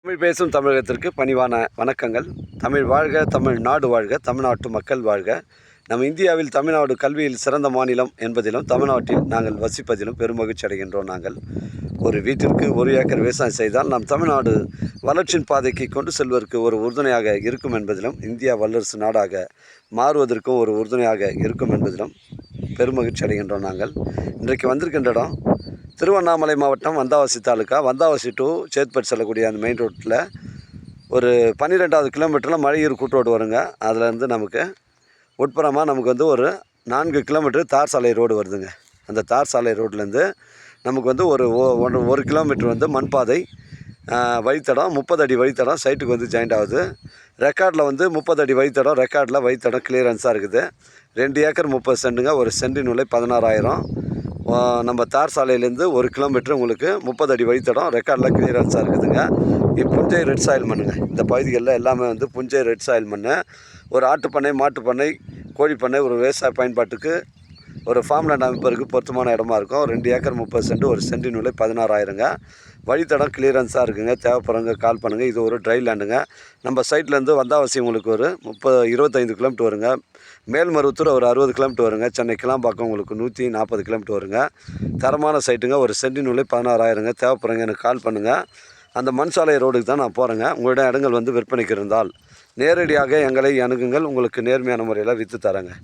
தமிழ் பேசும் தமிழகத்திற்கு பணிவான வணக்கங்கள். தமிழ் வாழ்க, தமிழ்நாடு வாழ்க, தமிழ்நாட்டு மக்கள் வாழ்க. நம் இந்தியாவில் தமிழ்நாடு கல்வியில் சிறந்த மாநிலம் என்பதிலும் தமிழ்நாட்டில் நாங்கள் வசிப்பதிலும் பெருமகிழ்ச்சி அடைகின்றோம். நாங்கள் ஒரு வீட்டிற்கு 1 ஏக்கர் விவசாயம் செய்தால் நம் தமிழ்நாடு வளர்ச்சியின் பாதைக்கு கொண்டு செல்வதற்கு ஒரு உறுதுணையாக இருக்கும் என்பதிலும், இந்தியா வல்லரசு நாடாக மாறுவதற்கும் ஒரு உறுதுணையாக இருக்கும் என்பதிலும் பெருமகிழ்ச்சி அடைகின்றோம். நாங்கள் இன்றைக்கு வந்திருக்கின்ற இடம் திருவண்ணாமலை மாவட்டம் வந்தாவாசி தாலுக்கா, வந்தாவாசி டு சேத்பட் செல்லக்கூடிய அந்த மெயின் ரோட்டில் ஒரு 12வது கிலோமீட்டரில் மழையூர் கூட்டோடு வருங்க. அதிலேருந்து நமக்கு உட்புறமாக நமக்கு வந்து ஒரு 4 கிலோமீட்டர் தார் சாலை ரோடு வருதுங்க. அந்த தார் சாலை ரோட்லேருந்து நமக்கு வந்து ஒரு கிலோமீட்டர் வந்து மண்பாதை வழித்தடம், 30 அடி வழித்தடம் சைட்டுக்கு வந்து ஜாயிண்ட் ஆகுது. ரெக்கார்டில் வந்து 30 அடி வழித்தடம், ரெக்கார்டில் வழித்தடம் கிளியரன்ஸாக இருக்குது. 2 ஏக்கர் 30 சென்ட்டுங்க. ஒரு சென்டின் விலை 16,000. நம்ம தார் சாலையிலேருந்து 1 கிலோமீட்டர் உங்களுக்கு 30 அடி வழித்தடம், ரெக்கார்டில் கிளியரன்ஸாக இருக்குதுங்க. புஞ்சை ரெட் சாயில் மண்ணுங்க. இந்த பகுதிகளில் எல்லாமே வந்து புஞ்சை ரெட் சாயில் மண். ஒரு ஆட்டுப்பண்ணை, மாட்டுப்பண்ணை, கோழிப்பண்ணை, ஒரு விவசாய பயன்பாட்டுக்கு ஒரு ஃபார்ம்லேண்ட் அமைப்பதற்கு பொருத்தமான இடமா இருக்கும். 2 ஏக்கர் 30 சென்ட், ஒரு சென்டின் விலை 16,000ங்க. வழித்தடம் கிளியரன்ஸாக இருக்குங்க. தேவைப்படுறவங்க கால் பண்ணுங்கள். இது ஒரு ட்ரை லேண்டுங்க. நம்ம சைட்லேருந்து வந்தாவாசி உங்களுக்கு ஒரு 25 கிலோமீட்டர் வருங்க. மேல்மருவத்தூர் ஒரு 60 கிலோமீட்டர் வருங்க. சென்னை கிளாம்பாக்கம் உங்களுக்கு 140 கிலோமீட்டர் வருங்க. தரமான சைட்டுங்க. ஒரு சென்டின் விலை 16,000ங்க. தேவைப்படுறவங்க எனக்கு கால் பண்ணுங்கள். அந்த மண் சாலை ரோடுக்கு தான் நான் போகிறேங்க. உங்களிடம் இடங்கள் வந்து விற்பனைக்கு இருந்தால் நேரடியாக எங்களை அணுகுங்கள். உங்களுக்கு நேர்மையான முறையில் விற்று தரேங்க.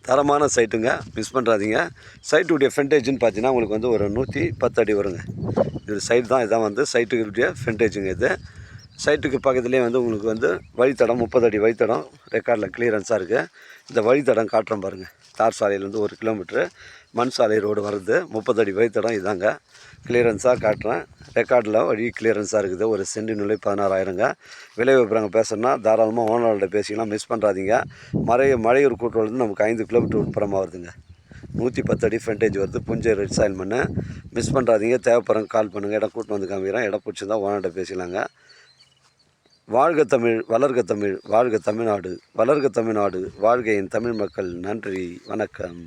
தரமான சைட்டுங்க, மிஸ் பண்ணுறாதீங்க. சைட்டுடைய ஃப்ரண்டேஜ்னு பார்த்தீங்கன்னா உங்களுக்கு வந்து ஒரு 110 அடி வருங்க. இது சைட் தான், இதான் வந்து சைட்டுடைய ஃப்ரண்டேஜுங்க. இது சைட்டுக்கு பக்கத்துலேயே வந்து உங்களுக்கு வந்து வழித்தடம், 30 அடி வழித்தடம் ரெக்கார்டில் கிளியரன்ஸாக இருக்குது. இந்த வழித்தடம் காட்டுறோம் பாருங்கள். தார் சாலையிலேருந்து 1 கிலோமீட்ரு மண் சாலை ரோடு வருது. 30 அடி வழித்தடம் இதாங்க. கிளியரன்ஸாக காட்டுறேன். ரெக்கார்டில் வழி கிளியரன்ஸாக இருக்குது. ஒரு சென்டின் விலை 16,000ங்க. விலை விவரங்க பேசணுன்னா தாராளமாக ஓனர்கிட்ட பேசிக்கலாம். மிஸ் பண்ணுறாதீங்க. மழையூர் கூட்டுறவுலேருந்து நமக்கு 5 கிலோமீட்டர் உட்புறமாக வருதுங்க. 110 அடி ஃப்ரண்டேஜ் வருது. புஞ்சை ரெட் சாயில் மண். மிஸ் பண்ணுறாதீங்க. தேவைப்படுறவங்க கால் பண்ணுங்கள். இடம் கூட்டு வந்து காமிக்கிறேன். இடம் பிடிச்சிருந்தா ஓனர்கிட்ட பேசிக்கலாங்க. வாழ்க தமிழ், வளர்க தமிழ், வாழ்க தமிழ்நாடு, வளர்க தமிழ்நாடு, வாழ்க என் தமிழ் மக்கள். நன்றி, வணக்கம்.